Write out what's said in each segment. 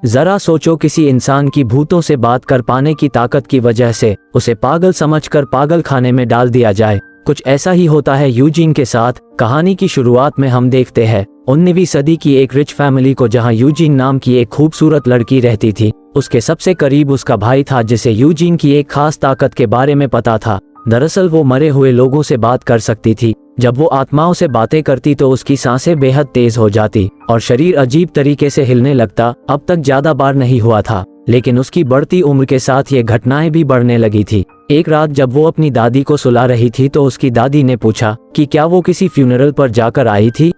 जरा सोचो, किसी इंसान की भूतों से बात कर पाने की ताकत की वजह से उसे पागल समझकर पागल खाने में डाल दिया जाए। कुछ ऐसा ही होता है यूजीन के साथ। कहानी की शुरुआत में हम देखते हैं 19वीं सदी की एक रिच फैमिली को, जहां यूजीन नाम की एक खूबसूरत लड़की रहती थी। उसके सबसे करीब उसका भाई था, जिसे यूजीन की एक खास ताकत के बारे में पता था। दरअसल वो मरे हुए लोगों से बात कर सकती थी। जब वो आत्माओं से बातें करती तो उसकी सांसें बेहद तेज हो जाती और शरीर अजीब तरीके से हिलने लगता। अब तक ज्यादा बार नहीं हुआ था, लेकिन उसकी बढ़ती उम्र के साथ ये घटनाएं भी बढ़ने लगी थी। एक रात जब वो अपनी दादी को सुला रही थी तो उसकी दादी ने पूछा कि क्या वो किसी फ्यूनरल पर जाकर आई थी।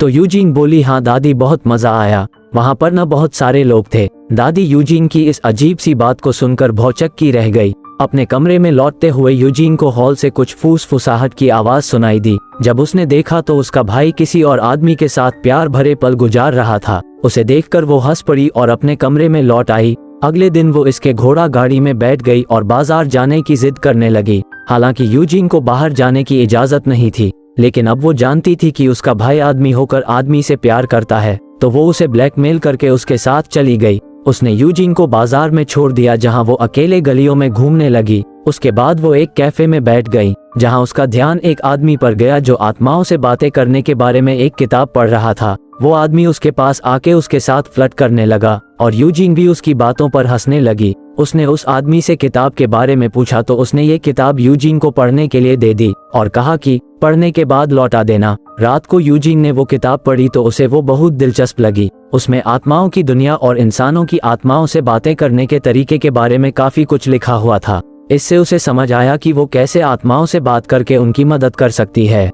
तो यूजीन बोली, हाँ दादी, बहुत मजा आया, वहां पर न बहुत सारे लोग थे। दादी यूजीन की इस अजीब सी बात को सुनकर भौचक्की रह गई। अपने कमरे में लौटते हुए यूजीन को हॉल से कुछ फूसफुसाहट की आवाज सुनाई दी। जब उसने देखा तो उसका भाई किसी और आदमी के साथ प्यार भरे पल गुजार रहा था। उसे देखकर वो हंस पड़ी और अपने कमरे में लौट आई। अगले दिन वो इसके घोड़ा गाड़ी में बैठ गई और बाजार जाने की जिद करने लगी। हालांकि यूजीन को बाहर जाने की इजाजत नहीं थी, लेकिन अब वो जानती थी कि उसका भाई आदमी होकर आदमी से प्यार करता है, तो वो उसे ब्लैकमेल करके उसके साथ चली गई। उसने यूजीन को बाजार में छोड़ दिया, जहां वो अकेले गलियों में घूमने लगी। उसके बाद वो एक कैफे में बैठ गई, जहां उसका ध्यान एक आदमी पर गया जो आत्माओं से बातें करने के बारे में एक किताब पढ़ रहा था। वो आदमी उसके पास आके उसके साथ फ्लर्ट करने लगा और यूजीन भी उसकी बातों पर हंसने लगी। उसने उस आदमी से किताब के बारे में पूछा तो उसने ये किताब यूजीन को पढ़ने के लिए दे दी और कहा कि पढ़ने के बाद लौटा देना। रात को यूजीन ने वो किताब पढ़ी तो उसे वो बहुत दिलचस्प लगी। उसमें आत्माओं की दुनिया और इंसानों की आत्माओं से बातें करने के तरीके के बारे में काफी कुछ लिखा हुआ था। इससे उसे समझ आया कि वो कैसे आत्माओं से बात करके उनकी मदद कर सकती है।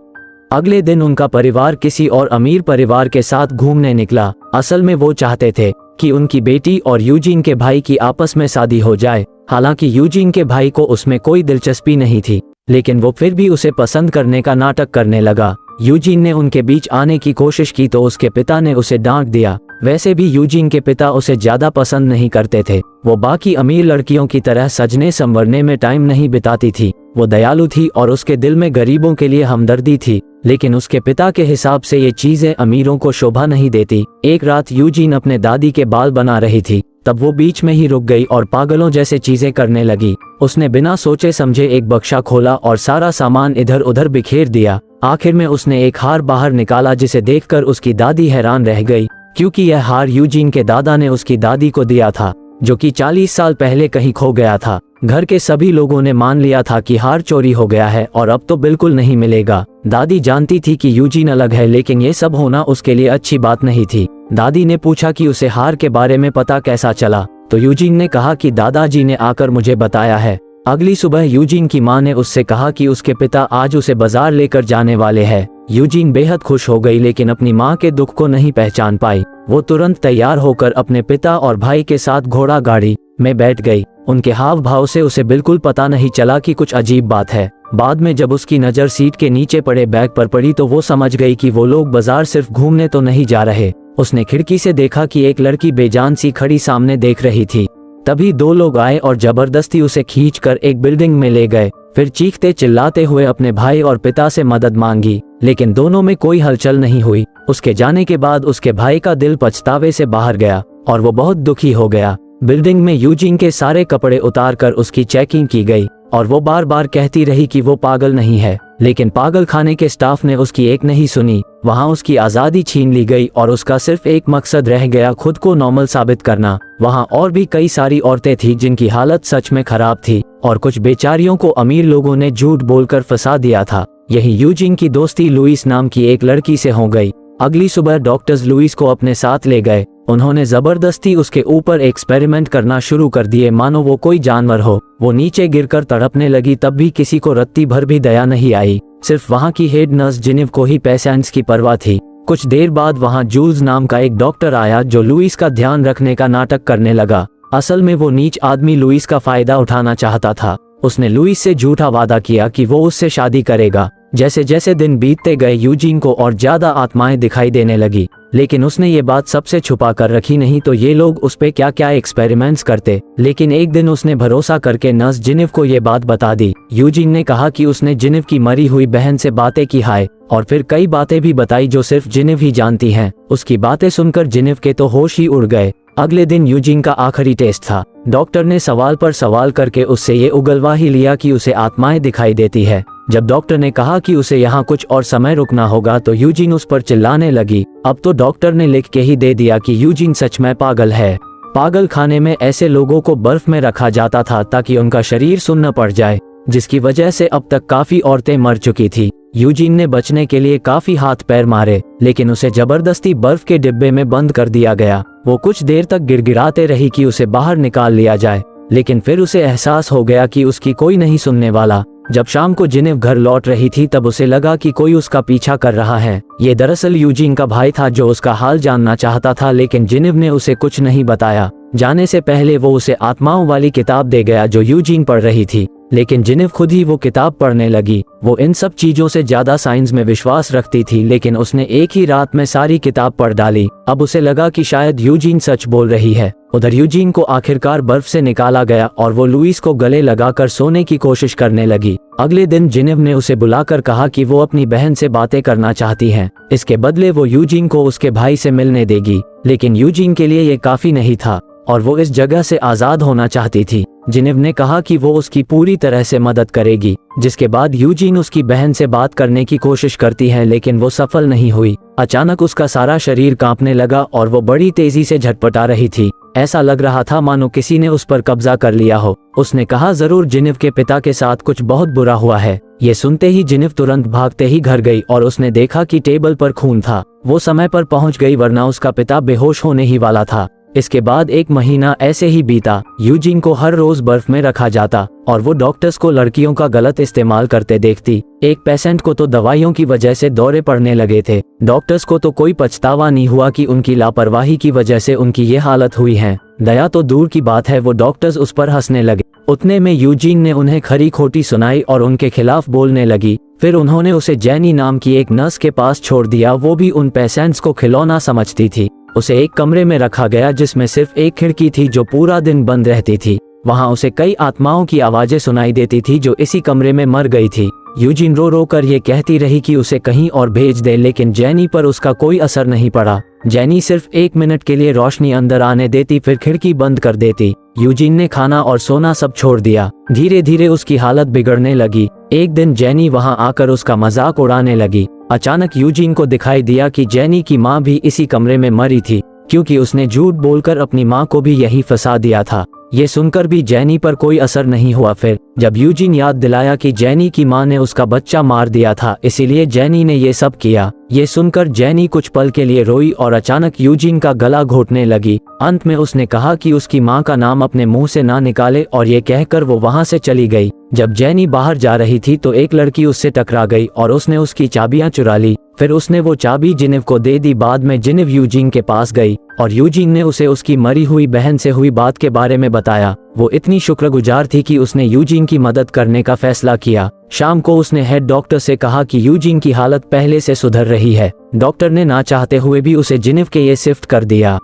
अगले दिन उनका परिवार किसी और अमीर परिवार के साथ घूमने निकला। असल में वो चाहते थे कि उनकी बेटी और यूजीन के भाई की आपस में शादी हो जाए। हालांकि यूजीन के भाई को उसमें कोई दिलचस्पी नहीं थी, लेकिन वो फिर भी उसे पसंद करने का नाटक करने लगा। यूजीन ने उनके बीच आने की कोशिश की तो उसके पिता ने उसे डांट दिया। वैसे भी यूजीन के पिता उसे ज्यादा पसंद नहीं करते थे। वो बाकी अमीर लड़कियों की तरह सजने संवरने में टाइम नहीं बिताती थी। वो दयालु थी और उसके दिल में गरीबों के लिए हमदर्दी थी, लेकिन उसके पिता के हिसाब से ये चीजें अमीरों को शोभा नहीं देती। एक रात यूजीन अपने दादी के बाल बना रही थी, तब वो बीच में ही रुक गई और पागलों जैसे चीजें करने लगी। उसने बिना सोचे समझे एक बक्सा खोला और सारा सामान इधर उधर बिखेर दिया। आखिर में उसने एक हार बाहर निकाला, जिसे देखकर उसकी दादी हैरान रह गई, क्योंकि यह हार यूजीन के दादा ने उसकी दादी को दिया था, जो कि 40 साल पहले कहीं खो गया था। घर के सभी लोगों ने मान लिया था कि हार चोरी हो गया है और अब तो बिल्कुल नहीं मिलेगा। दादी जानती थी कि यूजीन अलग है, लेकिन ये सब होना उसके लिए अच्छी बात नहीं थी। दादी ने पूछा कि उसे हार के बारे में पता कैसा चला, तो यूजीन ने कहा कि दादाजी ने आकर मुझे बताया है। अगली सुबह यूजीन की मां ने उससे कहा कि उसके पिता आज उसे बाजार लेकर जाने वाले हैं। यूजीन बेहद खुश हो गई, लेकिन अपनी मां के दुख को नहीं पहचान पाई। वो तुरंत तैयार होकर अपने पिता और भाई के साथ घोड़ा गाड़ी में बैठ गई। उनके हाव भाव से उसे बिल्कुल पता नहीं चला कि कुछ अजीब बात है। बाद में जब उसकी नज़र सीट के नीचे पड़े बैग पर पड़ी तो वो समझ गई कि वो लोग बाजार सिर्फ घूमने तो नहीं जा रहे। उसने खिड़की से देखा कि एक लड़की बेजान सी खड़ी सामने देख रही थी। तभी 2 लोग आए और जबरदस्ती उसे खींचकर एक बिल्डिंग में ले गए। फिर चीखते चिल्लाते हुए अपने भाई और पिता से मदद मांगी, लेकिन दोनों में कोई हलचल नहीं हुई। उसके जाने के बाद उसके भाई का दिल पछतावे से बाहर गया और वो बहुत दुखी हो गया। बिल्डिंग में यूजीन के सारे कपड़े उतार कर उसकी चेकिंग की गई और वो बार बार कहती रही कि वो पागल नहीं है, लेकिन पागल खाने के स्टाफ ने उसकी एक नहीं सुनी। वहाँ उसकी आज़ादी छीन ली गई और उसका सिर्फ एक मकसद रह गया, खुद को नॉर्मल साबित करना। वहाँ और भी कई सारी औरतें थीं जिनकी हालत सच में खराब थी और कुछ बेचारियों को अमीर लोगों ने झूठ बोलकर फंसा दिया था। यही यूजीन की दोस्ती लुइस नाम की एक लड़की से हो गई। अगली सुबह डॉक्टर्स लुइस को अपने साथ ले गए। उन्होंने जबरदस्ती उसके ऊपर एक्सपेरिमेंट करना शुरू कर दिए, मानो वो कोई जानवर हो। वो नीचे गिरकर तड़पने लगी, तब भी किसी को रत्ती भर भी दया नहीं आई। सिर्फ वहाँ की हेड नर्स जिनेव को ही पेशेंट्स की परवाह थी। कुछ देर बाद वहाँ जूल्स नाम का एक डॉक्टर आया जो लुइस का ध्यान रखने का नाटक करने लगा। असल में वो नीच आदमी लुइस का फायदा उठाना चाहता था। उसने लुइस से झूठा वादा किया कि वो उससे शादी करेगा। जैसे जैसे दिन बीतते गए यूजीन को और ज्यादा आत्माएं दिखाई देने लगी, लेकिन उसने ये बात सबसे छुपा कर रखी, नहीं तो ये लोग उस पे क्या क्या एक्सपेरिमेंट्स करते। लेकिन एक दिन उसने भरोसा करके नर्स जिनेव को ये बात बता दी। यूजीन ने कहा कि उसने जिनेव की मरी हुई बहन से बातें की है और फिर कई बातें भी बताई जो सिर्फ जिनेव ही जानती हैं। उसकी बातें सुनकर जिनेव के तो होश ही उड़ गए। अगले दिन यूजीन का आखिरी टेस्ट था। डॉक्टर ने सवाल पर सवाल करके उससे ये उगलवा ही लिया कि उसे आत्माएं दिखाई देती है। जब डॉक्टर ने कहा कि उसे यहाँ कुछ और समय रुकना होगा तो यूजीन उस पर चिल्लाने लगी। अब तो डॉक्टर ने लिख के ही दे दिया कि यूजीन सच में पागल है। पागल खाने में ऐसे लोगों को बर्फ में रखा जाता था ताकि उनका शरीर सुन्न पड़ जाए, जिसकी वजह से अब तक काफी औरतें मर चुकी थी। यूजीन ने बचने के लिए काफी हाथ पैर मारे, लेकिन उसे जबरदस्ती बर्फ के डिब्बे में बंद कर दिया गया। वो कुछ देर तक गिड़गिड़ाते रही कि उसे बाहर निकाल लिया जाए, लेकिन फिर उसे एहसास हो गया कि उसकी कोई नहीं सुनने वाला। जब शाम को जिनेव घर लौट रही थी तब उसे लगा कि कोई उसका पीछा कर रहा है। ये दरअसल यूजीन का भाई था जो उसका हाल जानना चाहता था, लेकिन जिनेव ने उसे कुछ नहीं बताया। जाने से पहले वो उसे आत्माओं वाली किताब दे गया जो यूजीन पढ़ रही थी, लेकिन जिनेव खुद ही वो किताब पढ़ने लगी। वो इन सब चीजों से ज्यादा साइंस में विश्वास रखती थी, लेकिन उसने एक ही रात में सारी किताब पढ़ डाली। अब उसे लगा कि शायद यूजीन सच बोल रही है। उधर यूजीन को आखिरकार बर्फ से निकाला गया और वो लुइस को गले लगाकर सोने की कोशिश करने लगी। अगले दिन जिनेव ने उसे बुलाकर कहा कि वो अपनी बहन से बातें करना चाहती है। इसके बदले वो यूजीन को उसके भाई से मिलने देगी, लेकिन यूजीन के लिए ये काफी नहीं था और वो इस जगह से आजाद होना चाहती थी। जिनेव ने कहा कि वो उसकी पूरी तरह से मदद करेगी, जिसके बाद यूजीन उसकी बहन से बात करने की कोशिश करती है, लेकिन वो सफल नहीं हुई। अचानक उसका सारा शरीर कांपने लगा और वो बड़ी तेजी से झटपटा रही थी। ऐसा लग रहा था मानो किसी ने उस पर कब्जा कर लिया हो। उसने कहा, जरूर जिनेव के पिता के साथ कुछ बहुत बुरा हुआ है। ये सुनते ही जिनेव तुरंत भागते ही घर गई और उसने देखा कि टेबल पर खून था। वो समय पर पहुंच गई, वरना उसका पिता बेहोश होने ही वाला था। इसके बाद 1 महीना ऐसे ही बीता। यूजीन को हर रोज बर्फ में रखा जाता और वो डॉक्टर्स को लड़कियों का गलत इस्तेमाल करते देखती। एक पेशेंट को तो दवाइयों की वजह से दौरे पड़ने लगे थे। डॉक्टर्स को तो कोई पछतावा नहीं हुआ कि उनकी लापरवाही की वजह से उनकी ये हालत हुई है। दया तो दूर की बात है, वो डॉक्टर्स उस पर हंसने लगे। उतने में यूजीन ने उन्हें खरी खोटी सुनाई और उनके खिलाफ बोलने लगी। फिर उन्होंने उसे जेनी नाम की एक नर्स के पास छोड़ दिया। वो भी उन पेशेंट्स को खिलौना समझती थी। उसे एक कमरे में रखा गया जिसमें सिर्फ एक खिड़की थी जो पूरा दिन बंद रहती थी। वहां उसे कई आत्माओं की आवाजें सुनाई देती थी जो इसी कमरे में मर गई थी। यूजीन रो रो कर ये कहती रही कि उसे कहीं और भेज दे, लेकिन जेनी पर उसका कोई असर नहीं पड़ा। जेनी सिर्फ 1 मिनट के लिए रोशनी अंदर आने देती, फिर खिड़की बंद कर देती। यूजीन ने खाना और सोना सब छोड़ दिया। धीरे धीरे उसकी हालत बिगड़ने लगी। एक दिन जेनी वहां आकर उसका मजाक उड़ाने लगी। अचानक यूजीन को दिखाई दिया कि जेनी की माँ भी इसी कमरे में मरी थी, क्योंकि उसने झूठ बोलकर अपनी माँ को भी यही फंसा दिया था। ये सुनकर भी जेनी पर कोई असर नहीं हुआ। फिर जब यूजीन याद दिलाया कि जेनी की माँ ने उसका बच्चा मार दिया था, इसीलिए जेनी ने ये सब किया। ये सुनकर जेनी कुछ पल के लिए रोई और अचानक यूजीन का गला घोटने लगी। अंत में उसने कहा कि उसकी माँ का नाम अपने मुंह से ना निकाले और ये कहकर वो वहाँ से चली गई। जब जेनी बाहर जा रही थी तो एक लड़की उससे टकरा गई और उसने उसकी चाबियां चुरा ली। फिर उसने वो चाबी जिनेव को दे दी। बाद में जिनेव यूजीन के पास गई और यूजीन ने उसे उसकी मरी हुई बहन से हुई बात के बारे में बताया। वो इतनी शुक्रगुजार थी कि उसने यूजीन की मदद करने का फैसला किया। शाम को उसने हेड डॉक्टर से कहा कि यूजीन की हालत पहले से सुधर रही है। डॉक्टर ने ना चाहते हुए भी उसे जिनेव के ये शिफ्ट कर दिया।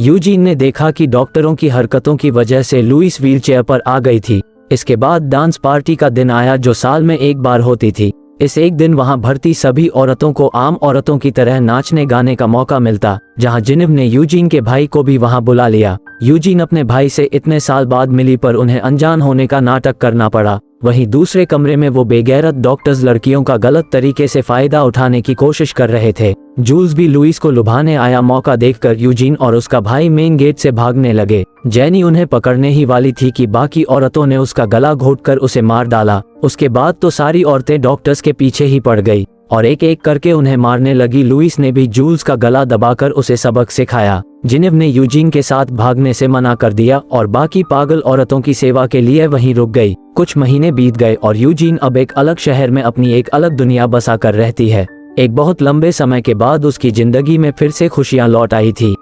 यूजीन ने देखा कि डॉक्टरों की हरकतों की वजह से लुइस व्हीलचेयर पर आ गई थी। इसके बाद डांस पार्टी का दिन आया जो साल में एक बार होती थी। इस एक दिन वहां भर्ती सभी औरतों को आम औरतों की तरह नाचने गाने का मौका मिलता, जहां जिनेव ने यूजीन के भाई को भी वहां बुला लिया। यूजीन अपने भाई से इतने साल बाद मिली पर उन्हें अनजान होने का नाटक करना पड़ा। वहीं दूसरे कमरे में वो बेगैरत डॉक्टर्स लड़कियों का गलत तरीके से फायदा उठाने की कोशिश कर रहे थे। जूल्स भी लुइस को लुभाने आया। मौका देखकर यूजीन और उसका भाई मेन गेट से भागने लगे। जेनी उन्हें पकड़ने ही वाली थी कि बाकी औरतों ने उसका गला घोंटकर उसे मार डाला। उसके बाद तो सारी औरतें डॉक्टर्स के पीछे ही पड़ गई और एक एक करके उन्हें मारने लगी। लुइस ने भी जूल्स का गला दबाकर उसे सबक सिखाया। जिनेव ने यूजीन के साथ भागने से मना कर दिया और बाकी पागल औरतों की सेवा के लिए वहीं रुक गई। कुछ महीने बीत गए और यूजीन अब एक अलग शहर में अपनी एक अलग दुनिया बसा कर रहती है। एक बहुत लंबे समय के बाद उसकी जिंदगी में फिर से खुशियां लौट आई थी।